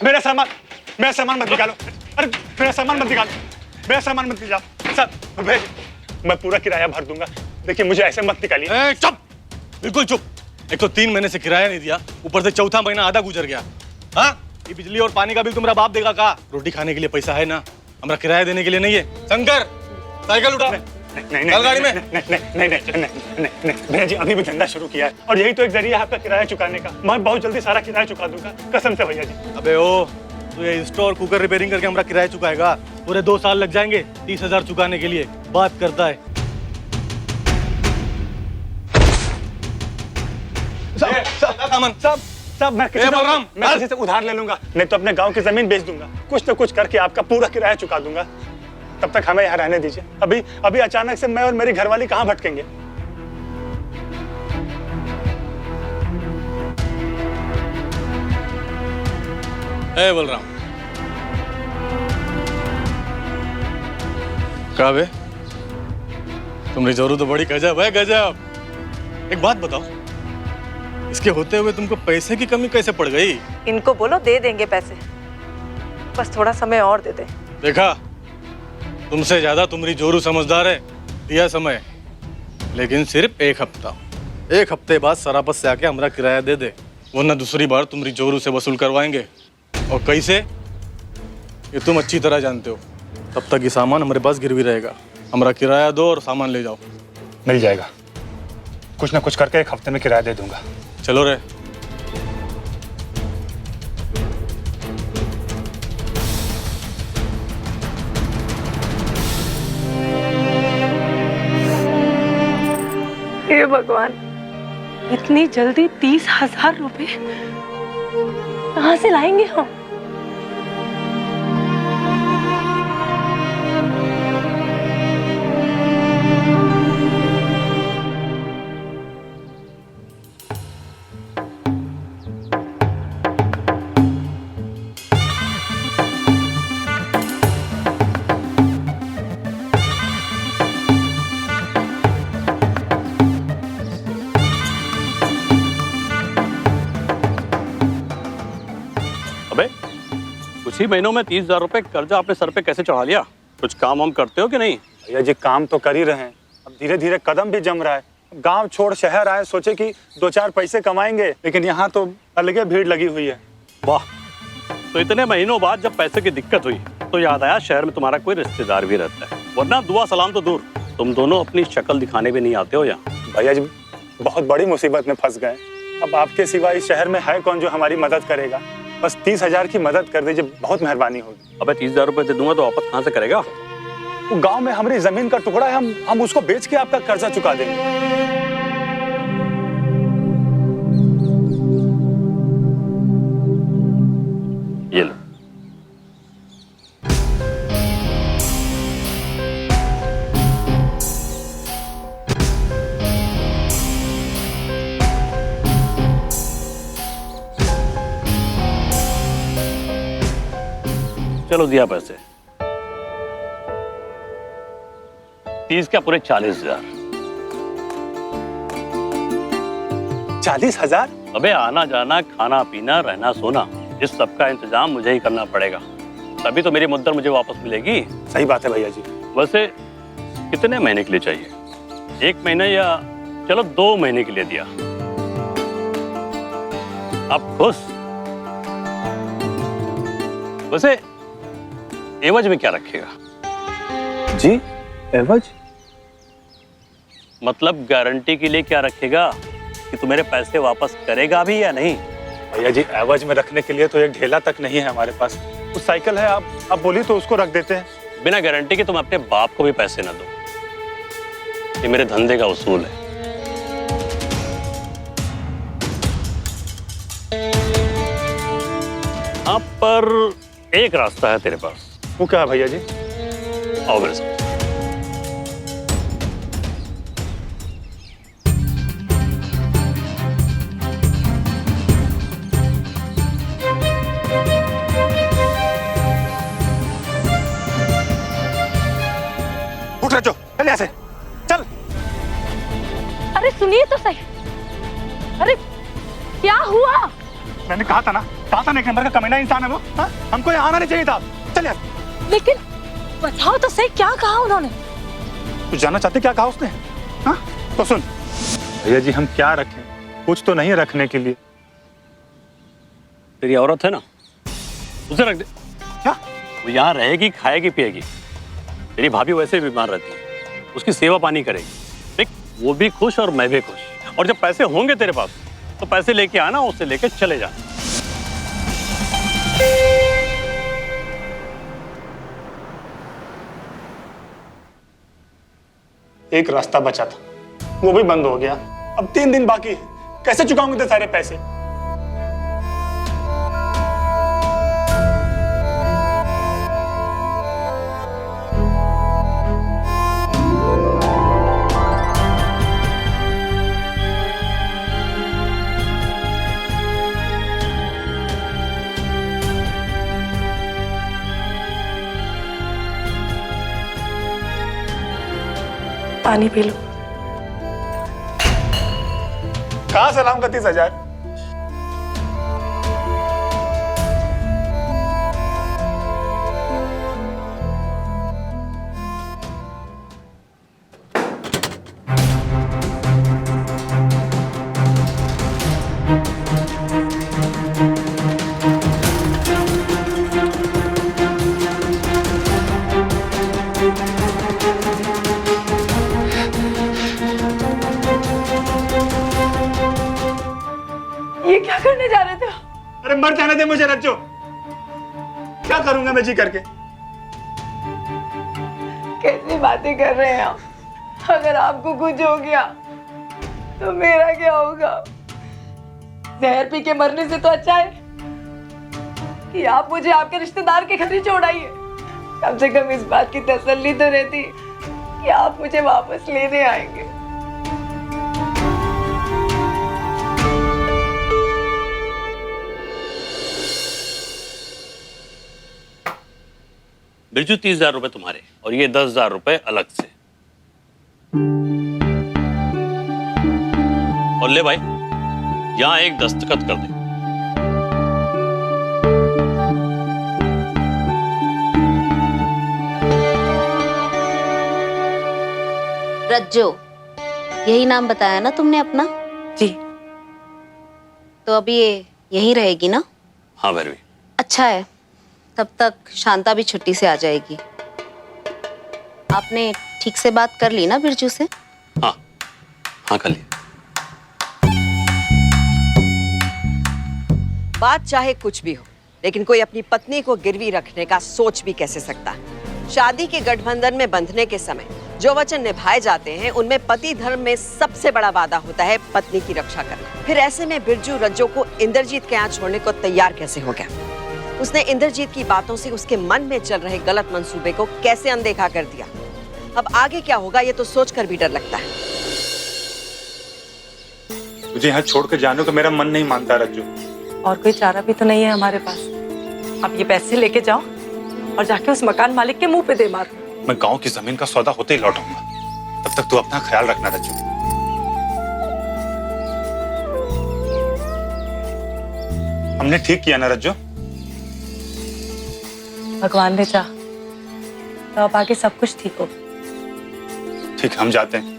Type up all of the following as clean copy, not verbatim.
मेरा सामान मत निकालो। अरे मेरा सामान मत निकालो, मेरा सामान मत निकालो सर। मैं पूरा किराया भर दूंगा, देखिए मुझे ऐसे मत निकालिए। चुप, बिल्कुल चुप। एक तो 3 महीने से किराया नहीं दिया, ऊपर से चौथा महीना आधा गुजर गया। हाँ, ये बिजली और पानी का बिल तुम्हारा बाप देगा का? रोटी खाने के लिए पैसा है ना, हमारा किराया देने के लिए नहीं है। शंकर, साइकिल उठा। नहीं गाड़ी में। नहीं भैया जी, अभी भी धंधा शुरू किया है और यही तो एक जरिया है आपका किराया चुकाने का। मैं बहुत जल्दी सारा किराया चुका दूंगा, कसम से भैया जी। अबे ओ, तू ये स्टोव कुकर रिपेयरिंग करके हमारा किराया चुकाएगा? पूरे 2 साल लग जाएंगे 30,000 चुकाने के लिए। बात करता है। साहब मैं किसी से उधार ले लूंगा, नहीं तो अपने गांव की जमीन बेच दूंगा। कुछ तो कुछ करके आपका पूरा किराया चुका दूंगा। तब तक हमें यहाँ रहने दीजिए। अभी अचानक से मैं और मेरी घरवाली कहाँ भटकेंगे? ए बलराम, क्या बे, तुम्हारी जरूरत तो बड़ी गजब है, गजब। एक बात बताओ, इसके होते हुए तुमको पैसे की कमी कैसे पड़ गई? इनको बोलो दे देंगे पैसे, बस थोड़ा समय और दे दे। देखा, तुमसे ज्यादा तुम्हारी जोरू समझदार है। दिया समय, लेकिन सिर्फ 1 हफ्ता। 1 हफ्ते बाद सरापत से आके हमारा किराया दे दे, वरना दूसरी बार तुम्हारी जोरू से वसूल करवाएंगे। और कैसे, ये तुम अच्छी तरह जानते हो। तब तक ये सामान हमारे पास गिरवी रहेगा। हमारा किराया दो और सामान ले जाओ। मिल जाएगा, कुछ ना कुछ करके 1 हफ्ते में किराया दे दूंगा। चलो रे। हे भगवान, इतनी जल्दी 30,000 रुपए कहाँ से लाएंगे हम? कुछ ही महीनों में 30,000 रुपए कर्जा अपने सर पे कैसे चढ़ा लिया? कुछ काम हम करते हो कि नहीं? भैया जी, काम तो कर ही रहे हैं, अब धीरे धीरे कदम भी जम रहा है। गांव छोड़ शहर आए, सोचे कि 2-4 पैसे कमाएंगे, लेकिन यहाँ तो अलगे भीड़ लगी हुई है। वाह, तो इतने महीनों बाद जब पैसे की दिक्कत हुई तो याद आया शहर में तुम्हारा कोई रिश्तेदार भी रहता है, वरना दुआ सलाम तो दूर, तुम दोनों अपनी शक्ल दिखाने भी नहीं आते हो यहाँ। भैया जी, बहुत बड़ी मुसीबत में फंस गए। अब आपके सिवा इस शहर में है कौन जो हमारी मदद करेगा? बस 30,000 की मदद कर दीजिए, बहुत मेहरबानी होगी। अबे 30,000 रुपए दे दूंगा तो वापस कहाँ से करेगा? वो गांव में हमारी जमीन का टुकड़ा है, हम उसको बेच के आपका कर्जा चुका देंगे। ये लो। चलो दिया पैसे। 30 का पूरे 40,000। 40,000? अबे आना जाना, खाना पीना, रहना सोना, इस सब का इंतजाम मुझे ही करना पड़ेगा, तभी तो मेरी मुद्दत मुझे वापस मिलेगी। सही बात है भैया जी। वैसे कितने महीने के लिए चाहिए? 1 महीना या चलो 2 महीने के लिए दिया? आप खुश? वैसे एवज में क्या रखेगा? जी, एवज? मतलब गारंटी के लिए क्या रखेगा कि तू मेरे पैसे वापस करेगा भी या नहीं? भैया जी, एवज में रखने के लिए तो एक ढेला तक नहीं है हमारे पास। वो साइकिल है, आप बोली तो उसको रख देते हैं। बिना गारंटी के तुम अपने बाप को भी पैसे ना दो, ये मेरे धंधे का उसूल है। हाँ, पर एक रास्ता है तेरे पास। वो क्या है भैया जी? आओ मेरे साथ। उठ रहे, चल यहाँ से, चल। अरे सुनिए तो सही, अरे क्या हुआ? मैंने कहा था ना, कहा था ना, एक नंबर का कमीना इंसान है वो। हाँ? हमको यहाँ आना नहीं चाहिए था। चल यार। लेकिन बताओ तो सही, क्या कहा उन्होंने? तू जानना चाहते क्या कहा उसने? हाँ? तो सुन भैया जी, हम क्या रखें, कुछ तो नहीं रखने के लिए। तेरी औरत है ना, उसे रख दे। क्या? वो यहाँ रहेगी, खाएगी, पिएगी। तेरी भाभी वैसे भी बीमार रहती है, उसकी सेवा पानी करेगी। देख, वो भी खुश और मैं भी खुश। और जब पैसे होंगे तेरे पास तो पैसे लेके आना, उससे लेके चले जाना। एक रास्ता बचा था, वो भी बंद हो गया। अब 3 दिन बाकी है, कैसे चुकाऊंगे इतने सारे पैसे? पानी पी लो। कहाँ सलाम का 30,000? ये क्या करने जा रहे थे? अरे मर जाने दे मुझे रज्जो, क्या करूंगा मैं जी करके? कैसी बातें कर रहे हैं आप? अगर आपको कुछ हो गया तो मेरा क्या होगा? जहर पी के मरने से तो अच्छा है कि आप मुझे आपके रिश्तेदार के घर ही छोड़ाइए। कम से कम इस बात की तसल्ली तो रहती कि आप मुझे वापस लेने आएंगे। बिरजू, 30,000 रुपए तुम्हारे और ये 10,000 रुपए अलग से। और ले भाई, यहां एक दस्तखत कर दे। रज्जो, यही नाम बताया ना तुमने अपना? जी। तो अभी ये यहीं रहेगी ना? हाँ भैरवी। अच्छा है, तब तक शांता भी छुट्टी से आ जाएगी। आपने ठीक से बात कर ली ना बिरजू से? हाँ हाँ, कर लिया। बात चाहे कुछ भी हो, लेकिन कोई अपनी पत्नी को गिरवी रखने का सोच भी कैसे सकता है? शादी के गठबंधन में बंधने के समय जो वचन निभाए जाते हैं, उनमें पति धर्म में सबसे बड़ा वादा होता है पत्नी की रक्षा करना। फिर ऐसे में बिरजू रज्जो को इंद्रजीत के यहाँ छोड़ने को तैयार कैसे हो गया? उसने इंद्रजीत की बातों से उसके मन में चल रहे गलत मंसूबे को कैसे अनदेखा कर दिया? अब आगे क्या होगा ये तो सोचकर भी डर लगता है। तुझे यहाँ छोड़कर जाने को मेरा मन नहीं मानता रज्जू। और कोई चारा भी तो नहीं है हमारे पास। अब ये पैसे लेके जाओ और जाके उस मकान मालिक के मुंह पे दे मारो। मैं गांव की जमीन का सौदा होते ही लौटूंगा, तब तक तू अपना ख्याल रखना रज्जू। हमने ठीक किया ना रज्जू? भगवान ने चाहा तो अब आगे सब कुछ ठीक होगा। ठीक, हम जाते हैं।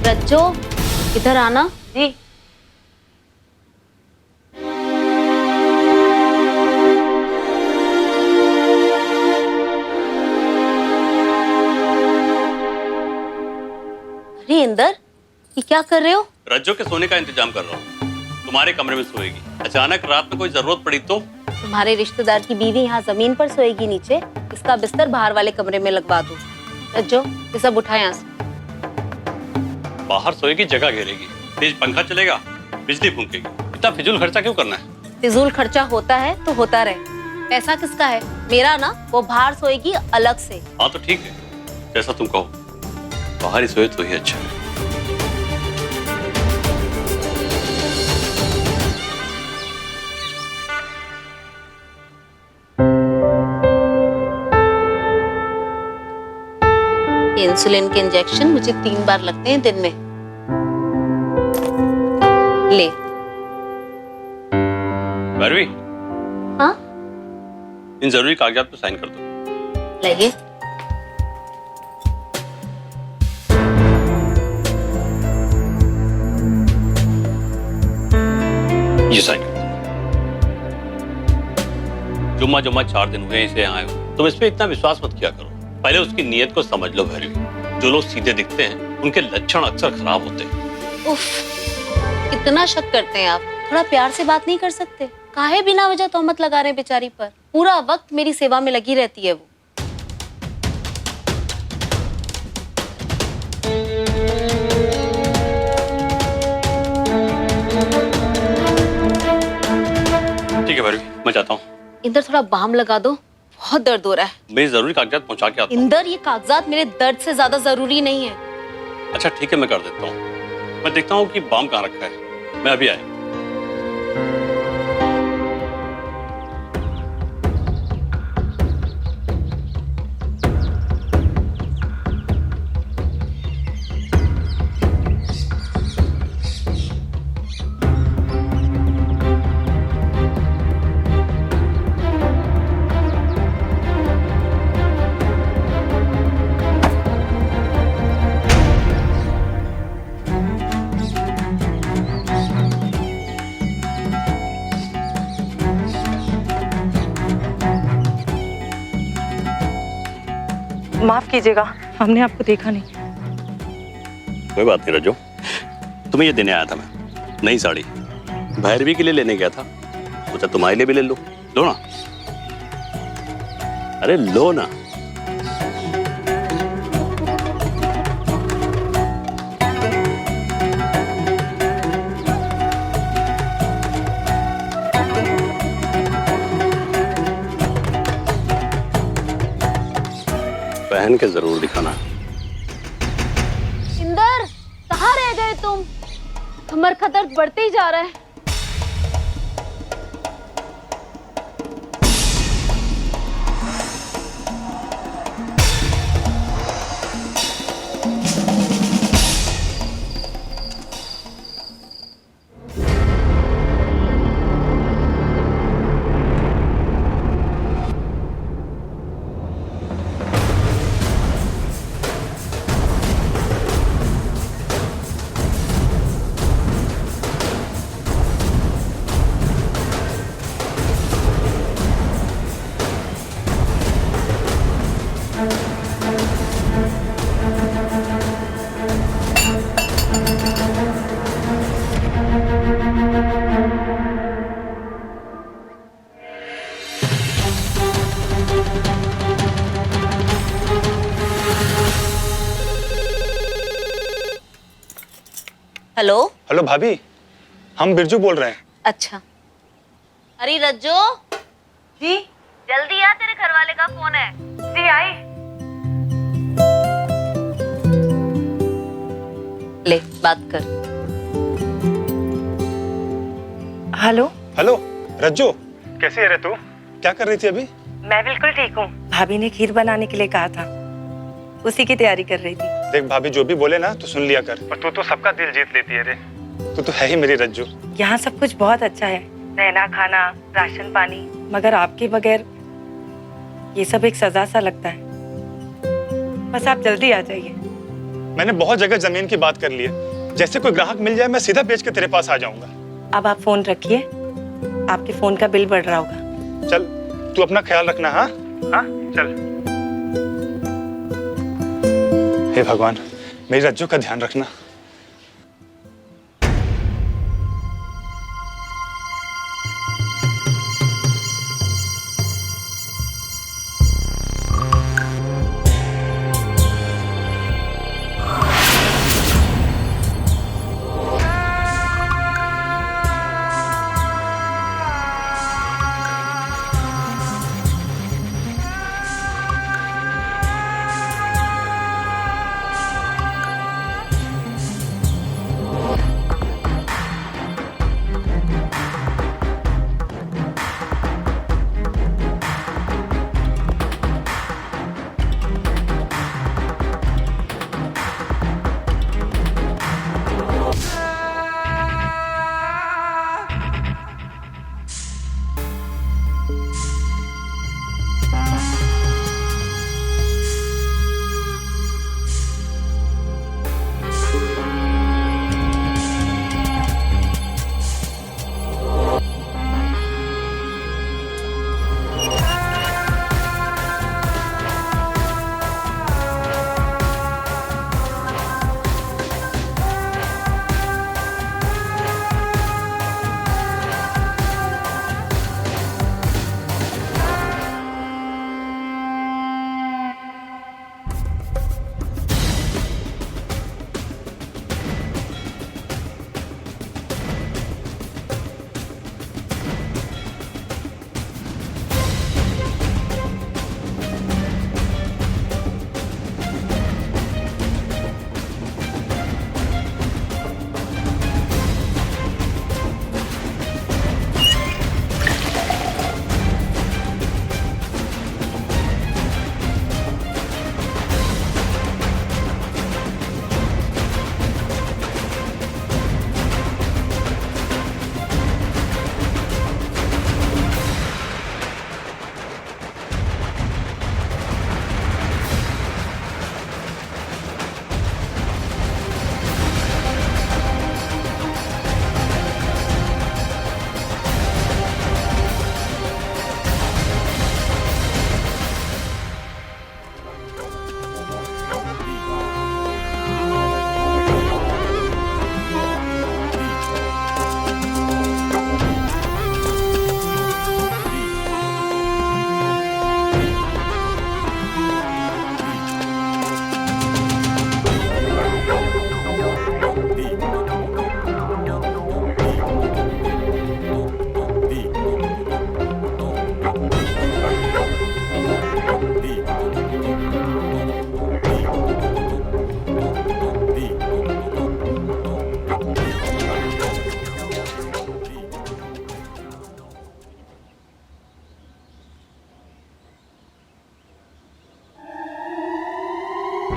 रज्जो, इधर आना। जी। अरे इंदर, ये क्या कर रहे हो? रज्जो के सोने का इंतजाम कर रहा हूँ। तुम्हारे कमरे में सोएगी। अचानक रात में कोई जरूरत पड़ी तो? तुम्हारे रिश्तेदार की बीवी यहाँ जमीन पर सोएगी नीचे, इसका बिस्तर बाहर वाले कमरे में लगवा दो। रज्जो, ये सब उठा यहाँ से। बाहर सोएगी, जगह घेरेगी, तेज पंखा चलेगा, बिजली फूंकेगी। इतना फिजूल खर्चा क्यों करना है? फिजूल खर्चा होता है तो होता रहे। पैसा किसका है? मेरा ना। वो बाहर सोएगी अलग से। हाँ तो ठीक है, जैसा तुम कहो, बाहर ही सोए तो ही अच्छा है। इंसुलिन के इंजेक्शन मुझे 3 बार लगते हैं दिन में। ले। भैरवी, हाँ इन जरूरी कागजात पे साइन कर दो। लाइए। ये साइन कर दो। जुम्मा 4 दिन हुए इसे आए हो, तुम इस पे इतना विश्वास मत किया करो। पहले उसकी नीयत को समझ लो भैरवी। जो लोग सीधे दिखते हैं उनके लक्षण अक्सर खराब होते हैं। उफ, इतना शक करते हैं आप। थोड़ा प्यार से बात नहीं कर सकते? काहे बिना वजह तोहमत लगा रहे हैं बेचारी पर? पूरा वक्त मेरी सेवा में लगी रहती है वो। ठीक है भैरवी, मैं जाता हूँ। इंदर थोड़ा बाम लगा दो, बहुत दर्द हो रहा है। मेरी जरूरी कागजात पहुंचा के आता हूँ। इंदर, ये कागजात मेरे दर्द से ज्यादा जरूरी नहीं है। अच्छा ठीक है, मैं कर देता हूँ। मैं देखता हूँ कि बाम कहाँ रखा है। मैं अभी आया। माफ कीजिएगा, हमने आपको देखा नहीं। कोई बात नहीं रजो, तुम्हें ये देने आया था मैं, नई साड़ी। भैरवी के लिए लेने गया था, सोचा तुम्हारे लिए भी ले लो। लो ना, अरे लो ना। पहन के जरूर दिखाना। इंदर, कहाँ रह गए तुम? कमर का दर्द बढ़ते ही जा रहा है। हेलो। हेलो भाभी, हम बिरजू बोल रहे हैं। अच्छा। अरे रज्जो जी, जल्दी आ, तेरे घर वाले का फोन है। जी आई। ले बात कर। हेलो। हेलो रज्जो, कैसी है रे तू? क्या कर रही थी अभी? मैं बिल्कुल ठीक हूँ। भाभी ने खीर बनाने के लिए कहा था, उसी की तैयारी कर रही थी। देख भाभी जो भी बोले ना तो सुन लिया कर, पर तू तो सबका दिल जीत लेती है रे। तू तो है ही मेरी रज्जू। यहाँ सब कुछ बहुत अच्छा है, रहना खाना राशन पानी, मगर आपके बगैर ये सब एक सजा सा लगता है। बस आप जल्दी आ जाइए। मैंने बहुत जगह जमीन की बात कर ली है, जैसे कोई ग्राहक मिल जाए मैं सीधा बेच के तेरे पास आ जाऊंगा। अब आप फोन रखिए, आपके फोन का बिल बढ़ रहा होगा। चल तू अपना ख्याल रखना। हाँ हाँ चल। हे भगवान, मेरी रज्जू का ध्यान रखना। भाभी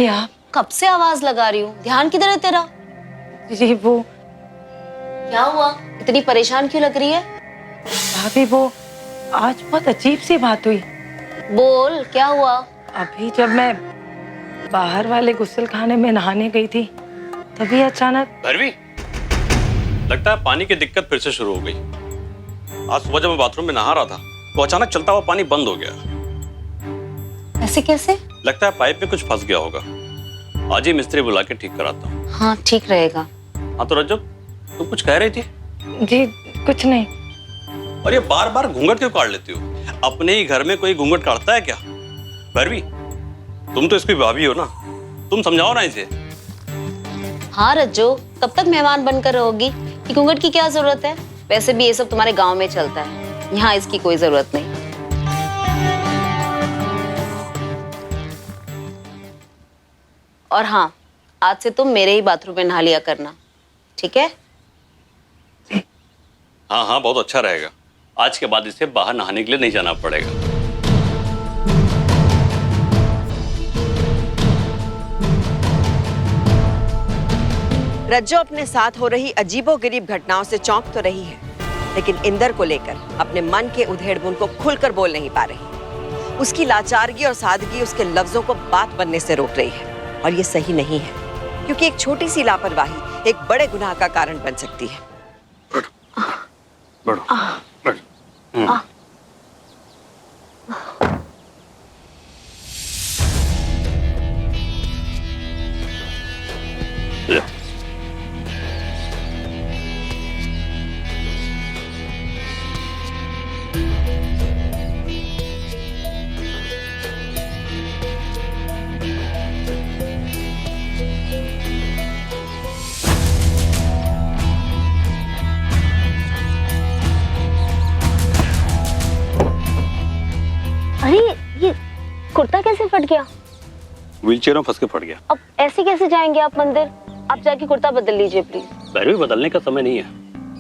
आप? कब से आवाज लगा रही हूँ, ध्यान किधर है तेरा? जी वो क्या हुआ, इतनी परेशान क्यों लग रही है? भाभी वो आज बहुत अजीब सी बात हुई। बोल, क्या हुआ? अभी जब मैं बाहर वाले गुस्लखाने में नहाने गई थी तभी अचानक। भैरवी, लगता है पानी की दिक्कत फिर से शुरू हो गई। आज सुबह जब मैं बाथरूम में नहा रहा था तो अचानक चलता हुआ पानी बंद हो गया। ऐसे कैसे? लगता है पाइप में कुछ फंस गया होगा। आज ही मिस्त्री बुला के ठीक कराता हूँ। हाँ ठीक रहेगा। हाँ तो रज्जो, तुम कुछ कह रही थी? जी कुछ नहीं। और ये बार बार घूंघट क्यों काट लेती हो? अपने ही घर में कोई घूंघट काटता है क्या? भैरवी, तुम तो इसकी भाभी हो ना, तुम समझाओ ना इसे। हाँ रज्जो, कब तक मेहमान बनकर रहोगी? कि घूंघट की क्या जरूरत है? वैसे भी ये सब तुम्हारे गांव में चलता है, यहाँ इसकी कोई जरूरत नहीं। और हाँ, आज से तुम मेरे ही बाथरूम में नहा लिया करना, ठीक है? हाँ हाँ, बहुत अच्छा रहेगा। आज के बाद इसे बाहर नहाने के लिए नहीं जाना पड़ेगा। रज्जो अपने साथ हो रही अजीबोगरीब घटनाओं से चौंक तो रही है, लेकिन इंदर को लेकर अपने मन के उधेड़-बुन को खुलकर बोल नहीं पा रही। उसकी लाचारगी और सादगी उसके लफ्जों को बात बनने से रोक रही है, और ये सही नहीं है, क्योंकि एक छोटी सी लापरवाही एक बड़े गुनाह का कारण बन सकती है। बढ़ो, बढ़ो। ले। अरे ये कुर्ता कैसे फट गया? व्हीलचेयर में फंस के फट गया। अब ऐसे कैसे जाएंगे आप मंदिर? आप जाके कुर्ता बदल लीजिए प्लीज। भैरवी, बदलने का समय नहीं है,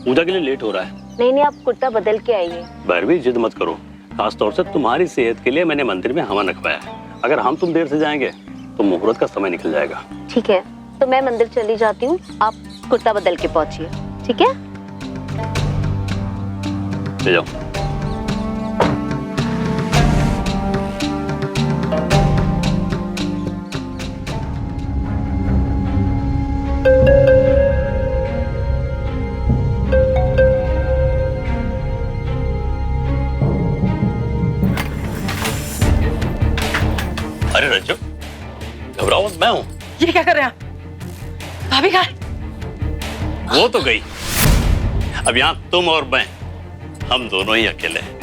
पूजा के लिए लेट हो रहा है। नहीं नहीं, आप कुर्ता बदल के आइए। भैरवी, जिद मत करो। खास तौर से तुम्हारी सेहत के लिए मैंने मंदिर में हवन रखवाया है। अगर हम तुम देर से जाएंगे तो मुहूर्त का समय निकल जाएगा। ठीक है, तो मैं मंदिर चली जाती हूँ, आप कुर्ता बदल के पहुंचिए, ठीक है? ले जाओ। अरे रज्जो, घबराओ मत, मैं हूं। ये क्या कर रहे हैं आप? भाभी कहाँ है? वो तो गई, अब यहां तुम और मैं, हम दोनों ही अकेले हैं।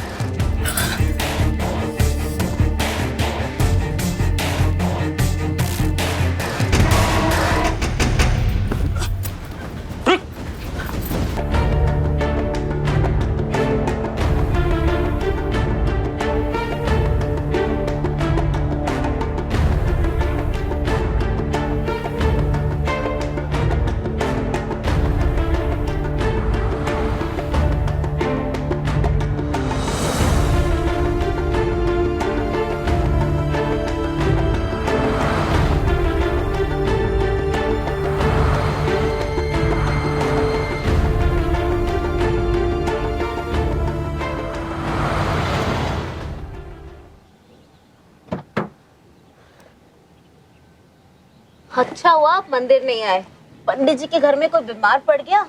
अच्छा हुआ आप मंदिर नहीं आए। पंडित जी के घर में कोई बीमार पड़ गया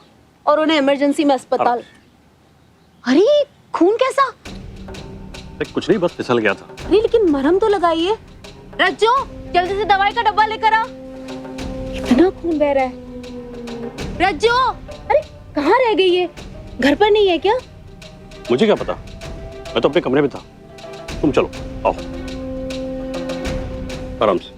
और उन्हें इमरजेंसी में अस्पताल। अरे खून कैसा? कुछ नहीं, बस फिसल गया था। अरे लेकिन मरहम तो लगाइए। रज्जो, जल्दी से दवाई का डब्बा लेकर आ। इतना खून बह रहा है। रज्जो, अरे कहाँ रह गई है? घर पर नहीं है क्या? मुझे क्या पता, मैं तो अपने कमरे में था। तुम चलो, आओ आराम से।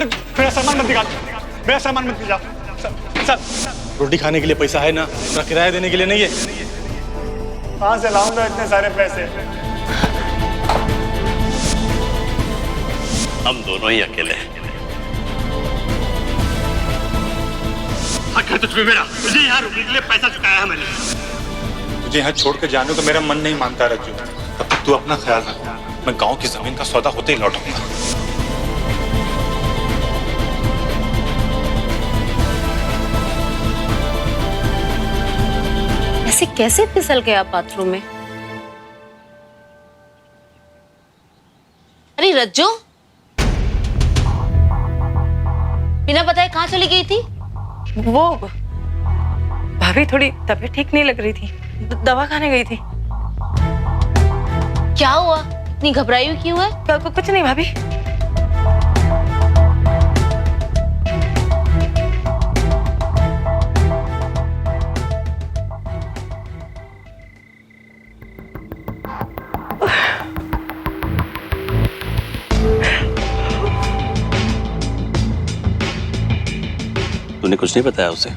अरे मेरा सामान मत निकाल, मेरा सामान मत निकाल सर। रोटी खाने के लिए पैसा है ना, पूरा किराया देने के लिए नहीं है। कहाँ से लाऊंगा इतने सारे पैसे? हम दोनों ही अकेले हैं। हक है तुझ पे मेरा, मुझे यहाँ रुकने के लिए पैसा चुकाया है मैंने। मुझे यहाँ छोड़ कर जाने को मेरा मन नहीं मानता रज्जू। तब तक तू अपना ख्याल रख, मैं गांव की जमीन का सौदा होते ही लौटूंगा। ऐसे कैसे फिसल गया बाथरूम में? अरे रज्जो, बिना बताए कहाँ चली गई थी? वो भाभी थोड़ी तबीयत ठीक नहीं लग रही थी, दवा खाने गई थी। क्या हुआ, इतनी घबराई हुई क्यों है? कुछ नहीं भाभी। तूने कुछ नहीं बताया उसे?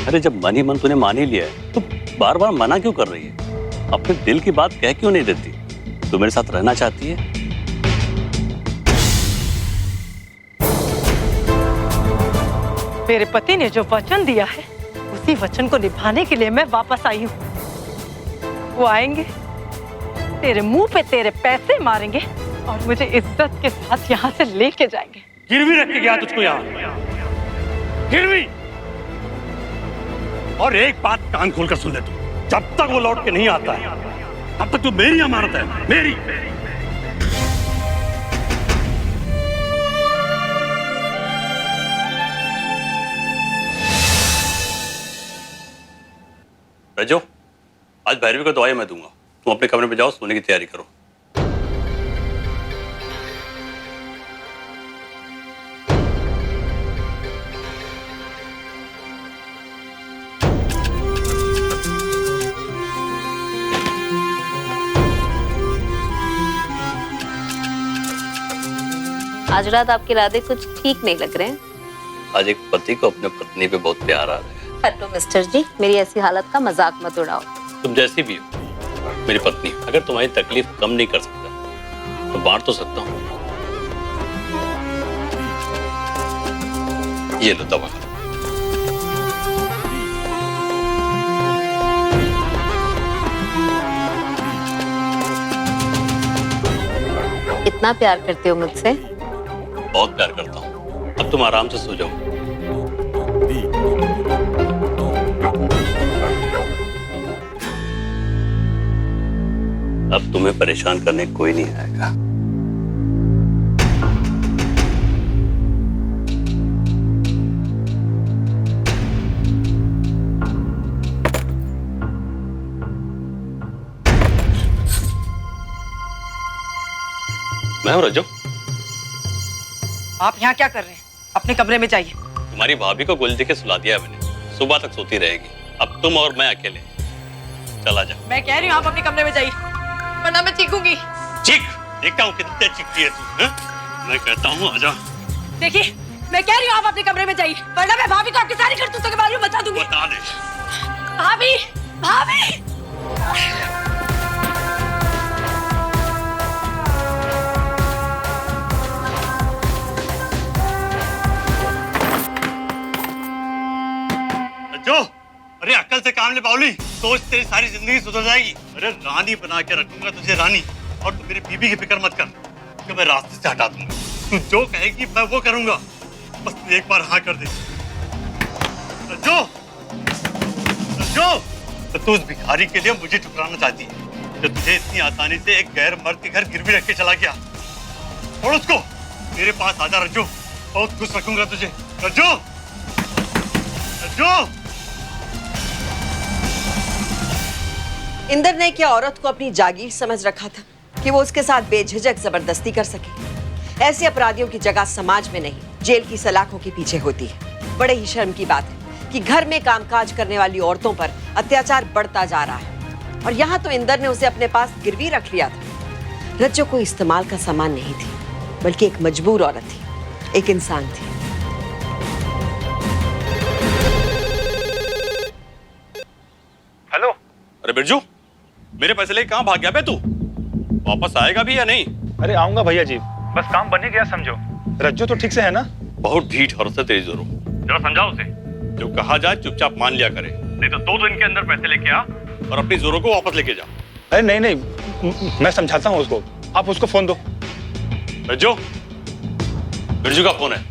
अरे जब मन ही मन तूने मान ही लिया है तो बार बार मना क्यों कर रही है? अपने दिल की बात कह क्यों नहीं देती? तू मेरे साथ रहना चाहती है? मेरे पति ने जो वचन दिया है उसी वचन को निभाने के लिए मैं वापस आई हूँ। वो आएंगे, तेरे मुंह पे तेरे पैसे मारेंगे और मुझे इज्जत के साथ यहाँ से लेके जाएंगे। गिरवी रख के गया तुझको यहाँ, गिरवी। और एक बात कान खोलकर सुन ले तू, जब तक वो लौट के नहीं आता है तब तक तू मेरी अमानत है, मेरी। रजो, आज भैरवी को दवाई मैं दूंगा, तुम अपने कमरे में जाओ, सोने की तैयारी करो। आज रात आपके इरादे कुछ ठीक नहीं लग रहे हैं। आज एक पति को अपने पत्नी पे बहुत प्यार आ रहा है। हेलो मिस्टर जी, मेरी ऐसी हालत का मजाक मत उड़ाओ। तुम जैसी भी हो मेरी पत्नी, अगर तुम्हारी तकलीफ कम नहीं कर सकता तो बांट तो सकता हूँ। ये लो दवा। इतना प्यार करते हो मुझसे? बहुत प्यार करता हूँ। अब तुम आराम से सो जाओ। अब तुम्हें परेशान करने कोई नहीं आएगा। मैं हूं रज्जो। आप यहाँ क्या कर रहे हैं? अपने कमरे में जाइए। तुम्हारी भाभी को गोली देके सुला दिया मैंने, सुबह तक सोती रहेगी। अब तुम और मैं अकेले, चला जा। मैं कह रही हूँ आप अपने कमरे में जाइए, वरना मैं चीखूंगी। चीख, देखता हूँ कितने चीखती है तू। मैं कहता हूँ आजा। देखिए, मैं कह रही हूँ आप अपने कमरे में जाइए, वरना मैं भाभी को आपकी सारी करतूतों के बारे में बता दूंगी। बता दे। भाभी, भाभी। जो, अरे अक्ल से काम ले बाउली, सोच तेरी सारी जिंदगी सुधर जाएगी। अरे रानी बना के रखूंगा तुझे, रानी। और तू मेरी बीबी की फिक्र मत कर कि मैं रास्ते से हटा दूंगा। तू जो कहेगी मैं वो करूंगा, बस तू एक बार हाँ कर दे। जो, जो, तो तू उस भिखारी के लिए मुझे ठुकराना चाहती है जो तुझे इतनी आसानी से एक गैर मर्द के घर गिरवी रख के चला गया। छोड़ उसको, मेरे पास आजा रज्जो, बहुत खुश रखूंगा तुझे। रज्जो, रज्जो। इंदर ने क्या औरत को अपनी जागीर समझ रखा था कि वो उसके साथ बेझिझक जबरदस्ती कर सके। ऐसे अपराधियों की जगह समाज में नहीं, जेल की सलाखों के पीछे होती है। बड़े ही शर्म की बात है कि घर में कामकाज करने वाली औरतों पर अत्याचार बढ़ता जा रहा है। और यहाँ तो इंदर ने उसे अपने पास गिरवी रख लिया था। रज्जो कोई इस्तेमाल का सामान नहीं थी, बल्कि एक मजबूर औरत थी एक इंसान थी। हेलो। अरे बिरजू, मेरे पैसे लेके कहाँ भाग गया बे तू? वापस आएगा भी या नहीं? अरे आऊंगा भैया जी, बस काम बन ही गया समझो। रज्जू तो ठीक से है ना? बहुत ढीठ हरस है तेरी जोरो। जरा समझाओ उसे, जो कहा जाए चुपचाप मान लिया करे, नहीं तो 2 दिन के अंदर पैसे लेके आ और अपनी जोरो को वापस लेके जा। अरे नहीं नहीं, मैं समझाता हूँ उसको, आप उसको फोन दो। बिरजू, बिरजू का फोन है।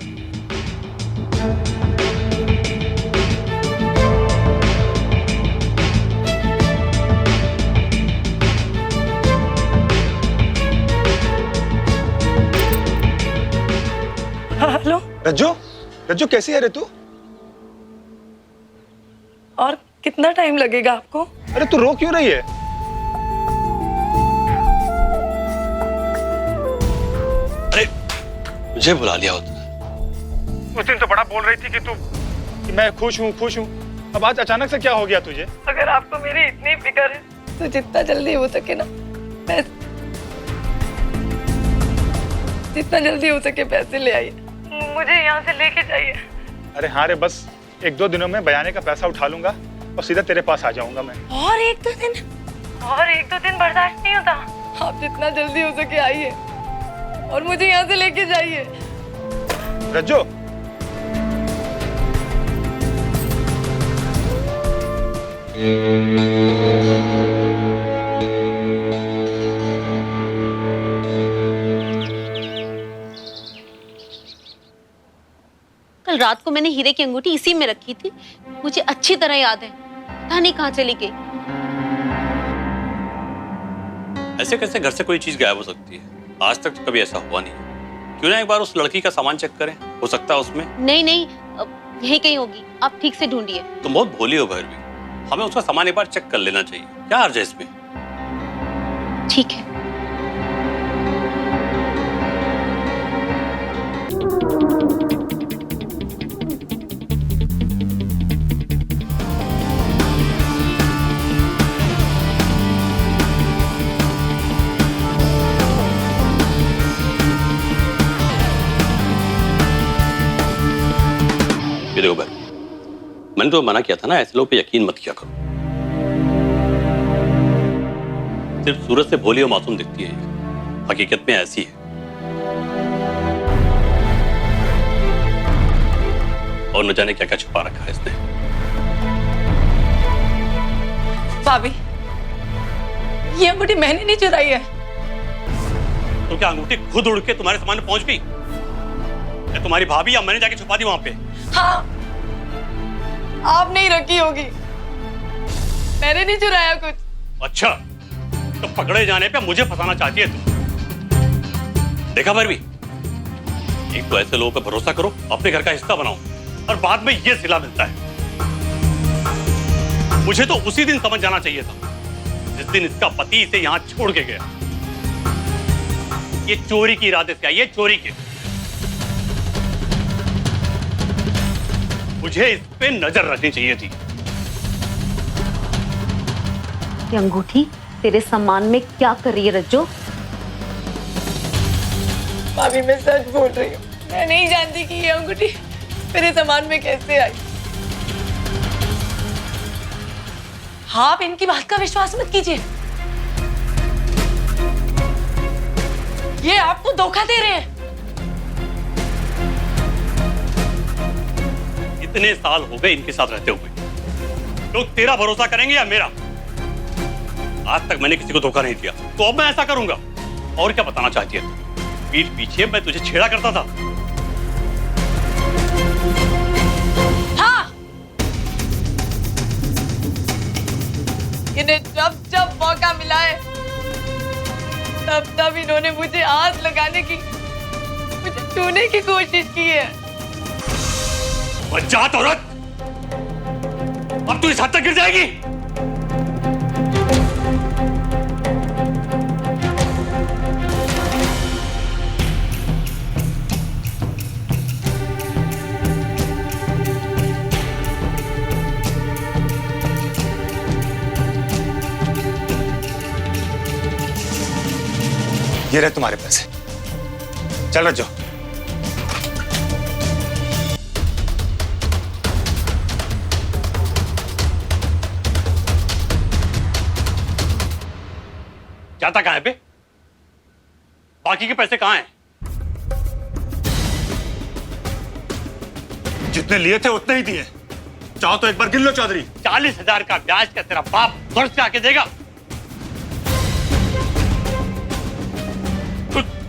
हेलो। रज्जू, रज्जू कैसी है रे तू? और कितना टाइम लगेगा आपको? अरे तू रो क्यों रही है? अरे मुझे बुला लिया होता। उस दिन तो बड़ा बोल रही थी कि मैं खुश हूँ खुश हूँ, अब आज अचानक से क्या हो गया तुझे? अगर आपको मेरी इतनी फिक्र है तो जितना जल्दी हो सके ना जितना जल्दी हो सके पैसे ले आइए, मुझे यहाँ से लेके जाइए। अरे हाँ रे, बस 1-2 दिनों में बयाने का पैसा उठा लूंगा और सीधा तेरे पास आ जाऊंगा मैं। और 1-2 दिन बर्दाश्त नहीं होता। आप जितना जल्दी हो सके आइए और मुझे यहाँ से लेके जाइए। रज्जू, कल रात को मैंने हीरे की अंगूठी इसी में रखी थी, मुझे अच्छी तरह याद है। पता नहीं कहाँ चली गई। ऐसे कैसे घर से कोई चीज गायब हो सकती है? आज तक तो कभी ऐसा हुआ नहीं। क्यों ना एक बार उस लड़की का सामान चेक करें, हो सकता है उसमें। नहीं नहीं, यही कहीं होगी, आप ठीक से ढूंढिए। तुम बहुत भोली हो भैरवी, हमें उसका सामान एक बार चेक कर लेना चाहिए। क्या हर्ज है इसमें? ठीक है। ये देखो भाई, मैंने तो मना किया था ना, ऐसे लोगों पे यकीन मत किया करो। सिर्फ सूरत से भोली और मासूम दिखती है, हकीकत में ऐसी है। और न जाने क्या क्या छुपा रखा है इसने। भाभी, ये अंगूठी मैंने नहीं चुराई है। तो क्या अंगूठी खुद उड़ के तुम्हारे सामने पहुंच गई? या तुम्हारी भाभी या मैंने जाके छुपा दी वहां पे? हाँ, आप नहीं रखी होगी, मैंने नहीं चुराया कुछ। अच्छा, तो पकड़े जाने पे मुझे फंसाना चाहती है तुम। देखा भैरवी, एक तो ऐसे लोगों पे भरोसा करो, अपने घर का हिस्सा बनाओ, और बाद में ये सिला मिलता है। मुझे तो उसी दिन समझ जाना चाहिए था, जिस दिन इसका पति इसे यहां छोड़ के गया। ये चोरी के इरादे से आई है, चोरी के। मुझे इस पे नजर रखनी चाहिए थी। ये अंगूठी तेरे सम्मान में क्या कर रही है रज्जो? भाभी, मैं सच बोल रही हूँ, मैं नहीं जानती कि ये अंगूठी मेरे सामान में कैसे आई। हाँ, आप इनकी बात का विश्वास मत कीजिए, ये आपको धोखा दे रहे हैं। इतने साल हो गए इनके साथ रहते हुए, लोग तेरा भरोसा करेंगे या मेरा? आज तक मैंने किसी को धोखा नहीं दिया, तो अब मैं ऐसा करूंगा। और क्या बताना चाहती है? पीठ पीछे मैं तुझे छेड़ा करता था। हाँ, इन्हें जब जब मौका मिला है तब तब इन्होंने मुझे हाथ लगाने की, मुझे छूने की कोशिश की है। बच्चात औरत, अब तू इस हद तक गिर जाएगी? ये रहे तुम्हारे पैसे, चल रज्जो। जाता कहाँ है बे? बाकी के पैसे कहाँ हैं? जितने लिए थे उतने ही दिए। चाहो तो एक बार गिन लो चौधरी। 40,000 का ब्याज का तेरा बाप घर से आके देगा?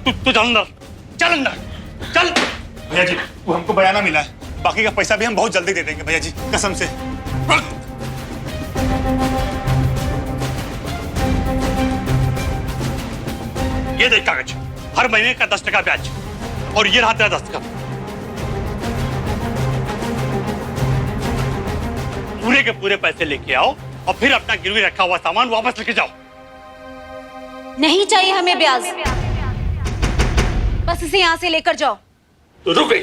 तू चल अंदर, चल अंदर, चल। भैया जी वो हमको बयाना मिला है, बाकी का पैसा भी हम बहुत जल्दी दे देंगे भैया जी, कसम से। ये देख कागज, हर महीने का 10 टका ब्याज, और ये रहा तेरा दस्तखत। पूरे के पूरे पैसे लेके आओ और फिर अपना गिरवी रखा हुआ सामान वापस लेके जाओ। नहीं चाहिए हमें ब्याज, बस इसे यहाँ से लेकर जाओ। तो रुक गई।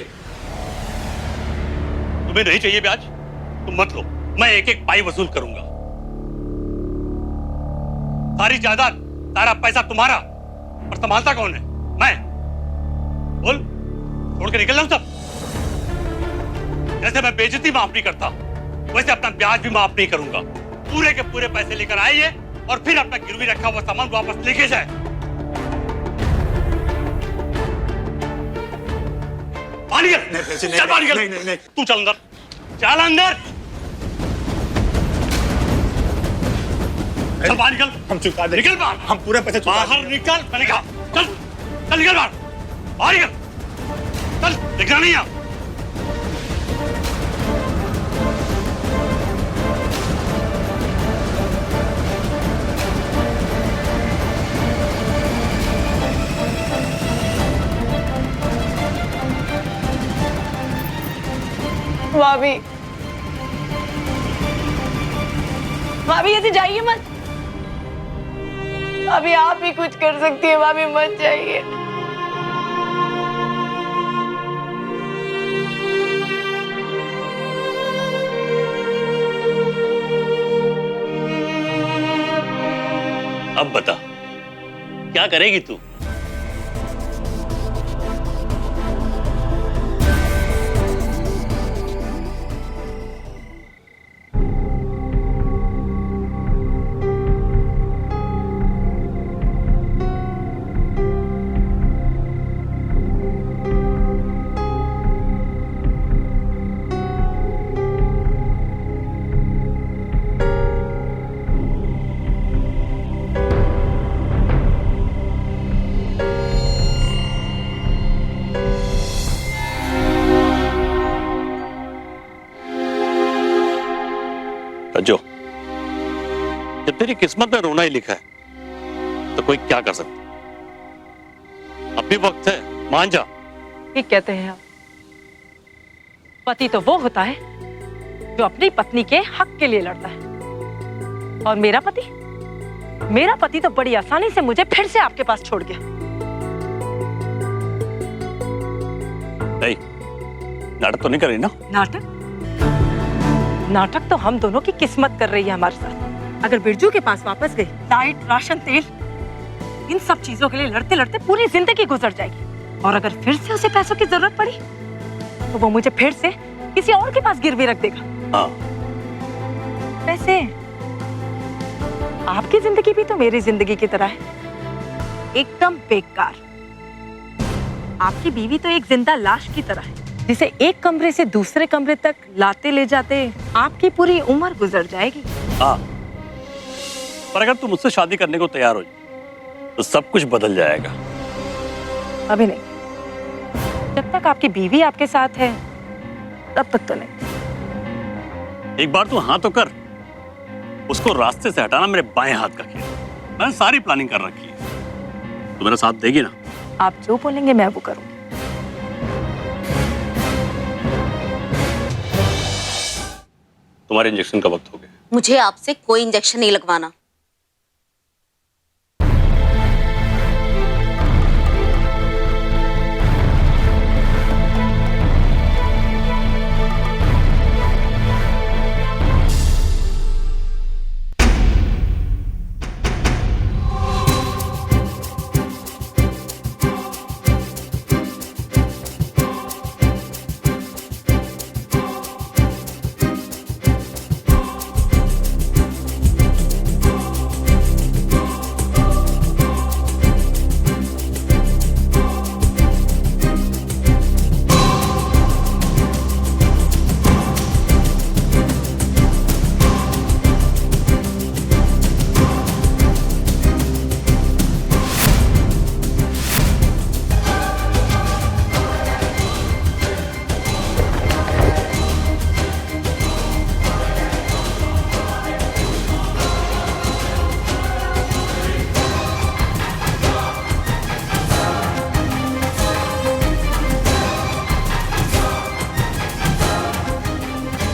तुम्हें नहीं चाहिए ब्याज? तुम मत लो, मैं एक एक पाई वसूल करूंगा। सारी जायदाद, सारा पैसा तुम्हारा, और संभालता कौन है? मैं। बोल, छोड़ के निकल रहा हूं सब। जैसे मैं बेइज्जती माफ नहीं करता, वैसे अपना ब्याज भी माफ नहीं करूंगा। पूरे के पूरे पैसे लेकर आइए और फिर अपना गिरवी रखा हुआ सामान वापस लेके जाए। बाहर निकल, चल बाहर निकल। नहीं। तू चल अंदर, चल अंदर, चल बाहर निकल। हम चुका देंगे, निकल बाहर, हम पूरे पैसे चुका बाहर देंगे। निकल। मैंने कहा चल, चल निकल बाहर, बाहर निकल, चल। दिखना नहीं है। भाभी, भाभी ऐसे जाइए मत। भाभी आप ही कुछ कर सकती है, भाभी मत जाइए। अब बता, क्या करेगी तू? रज्जो, जब तेरी किस्मत में रोना ही लिखा है तो कोई क्या कर सकता? अब भी वक्त है, मान जा। ठीक कहते हैं आप। पति तो वो होता है जो अपनी पत्नी के हक के लिए लड़ता है, और मेरा पति तो बड़ी आसानी से मुझे फिर से आपके पास छोड़ गया। नहीं, नाटक तो नहीं कर रही ना? नाटक तो हम दोनों की किस्मत कर रही है हमारे साथ। अगर बिरजू के पास वापस गई, लाइट, राशन, तेल, इन सब चीजों के लिए लड़ते लड़ते पूरी जिंदगी गुजर जाएगी। और अगर फिर से उसे पैसों की जरूरत पड़ी तो वो मुझे फिर से किसी और के पास गिरवी रख देगा। हाँ। वैसे आपकी जिंदगी भी तो मेरी जिंदगी की तरह है, एकदम बेकार। आपकी बीवी तो एक जिंदा लाश की तरह है, जिसे एक कमरे से दूसरे कमरे तक लाते ले जाते आपकी पूरी उम्र गुजर जाएगी। हाँ, पर अगर तुम मुझसे शादी करने को तैयार हो जाए तो सब कुछ बदल जाएगा। अभी नहीं, जब तक आपकी बीवी आपके साथ है तब तक तो नहीं। एक बार तू हाँ तो कर, उसको रास्ते से हटाना मेरे बाएं हाथ का खेल। मैंने सारी प्लानिंग कर रखी है, तू मेरा साथ देगी ना? आप जो बोलेंगे मैं वो करूंगी। तुम्हारे इंजेक्शन का वक्त हो गया। मुझे आपसे कोई इंजेक्शन नहीं लगवाना।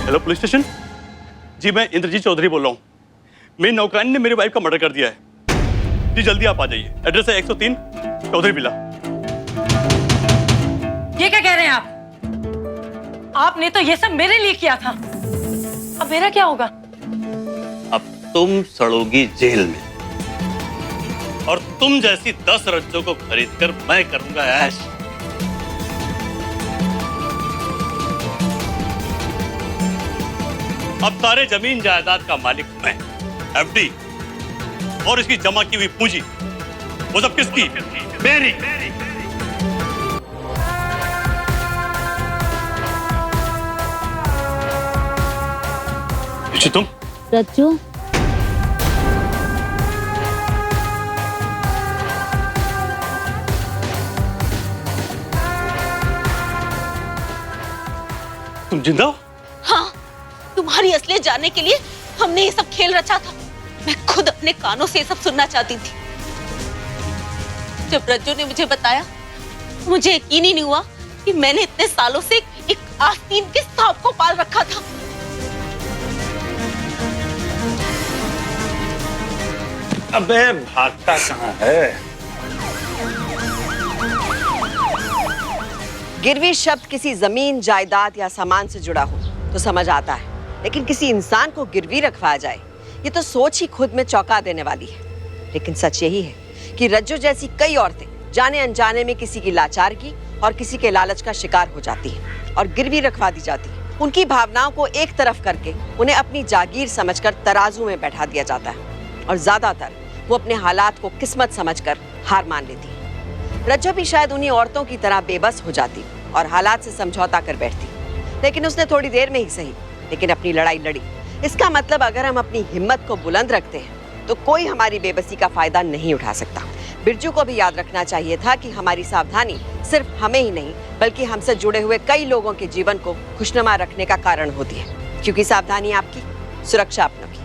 Hello police station. जी मैं इंद्रजीत चौधरी बोल रहा हूँ। मेरी नौकरानी ने मेरी वाइफ का मर्डर कर दिया है। जी जल्दी आप आ जाइए। एड्रेस है 103 चौधरी विला। ये क्या कह रहे हैं आप? आपने तो ये सब मेरे लिए किया था, अब मेरा क्या होगा? अब तुम सड़ोगी जेल में, और तुम जैसी 10 रज्जों को खरीदकर मैं करूंगा ऐश। अब सारे जमीन जायदाद का मालिक मैं, एफडी, और इसकी जमा की हुई पूंजी वो सब किसकी? मेरी। तुम रज्जू, तुम जिंदा हो? हाँ, तुम्हारी असलियत जानने के लिए हमने ये सब खेल रचा था। मैं खुद अपने कानों से ये सब सुनना चाहती थी। जब रज्जू ने मुझे बताया, मुझे यकीन ही नहीं हुआ कि मैंने इतने सालों से एक आस्तीन के सांप को पाल रखा था। अबे भागता कहाँ है? गिरवी शब्द किसी जमीन, जायदाद या सामान से जुड़ा हो तो समझ आता है, लेकिन किसी इंसान को गिरवी रखवाया जाए, ये तो सोच ही खुद में चौंका देने वाली है। लेकिन सच यही है कि रज्जू जैसी कई औरतें जाने अनजाने में किसी की लाचारगी और किसी के लालच का शिकार हो जाती हैं और गिरवी रखवा दी जाती है। उनकी भावनाओं को एक तरफ करके उन्हें अपनी जागीर समझकर तराजू में बैठा दिया जाता है और ज्यादातर वो अपने हालात को किस्मत समझकर हार मान लेती है। रज्जू भी शायद उन्हीं औरतों की तरह बेबस हो जाती और हालात से समझौता कर बैठती, लेकिन उसने थोड़ी देर में ही सही लेकिन अपनी लड़ाई लड़ी। इसका मतलब अगर हम अपनी हिम्मत को बुलंद रखते हैं तो कोई हमारी बेबसी का फायदा नहीं उठा सकता। बिरजू को भी याद रखना चाहिए था कि हमारी सावधानी सिर्फ हमें ही नहीं बल्कि हमसे जुड़े हुए कई लोगों के जीवन को खुशनुमा रखने का कारण होती है, क्योंकि सावधानी आपकी, सुरक्षा अपनों की।